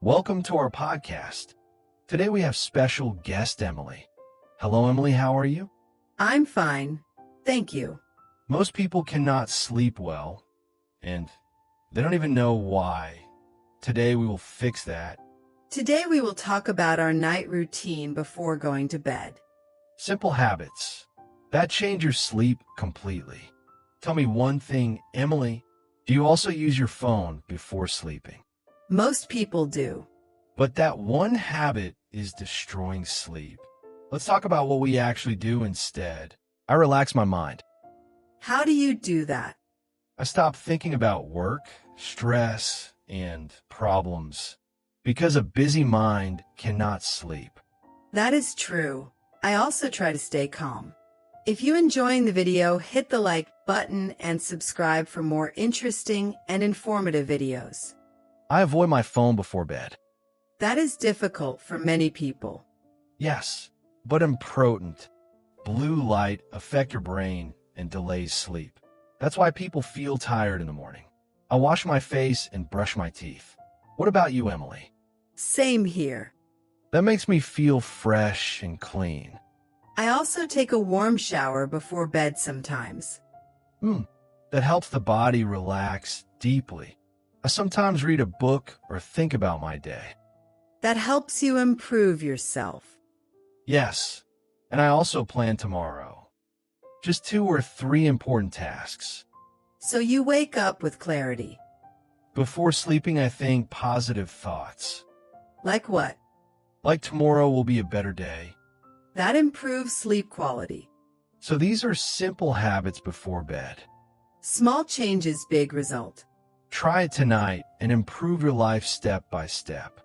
Welcome to our podcast. Today we have special guest Emily. Hello, Emily. How are you? I'm fine. Thank you. Most people cannot sleep well, and they don't even know why. Today we will fix that. Today we will talk about our night routine before going to bed. Simple habits that change your sleep completely. Tell me one thing, Emily. Do you also use your phone before sleeping? Most people do. But that one habit is destroying sleep. Let's talk about what we actually do instead. I relax my mind. How do you do that? I stop thinking about work, stress, and problems. Because a busy mind cannot sleep. That is true. I also try to stay calm. If you're enjoying the video, hit the like button and subscribe for more interesting and informative videos. I avoid my phone before bed. That is difficult for many people. Yes, but important. Blue light affects your brain and delays sleep. That's why people feel tired in the morning. I wash my face and brush my teeth. What about you, Emily? Same here. That makes me feel fresh and clean. I also take a warm shower before bed sometimes. That helps the body relax deeply. I sometimes read a book or think about my day. That helps you improve yourself. Yes, and I also plan tomorrow. Just 2 or 3 important tasks. So you wake up with clarity. Before sleeping, I think positive thoughts. Like what? Like tomorrow will be a better day. That improves sleep quality. So these are simple habits before bed. Small changes, big result. Try it tonight and improve your life step by step.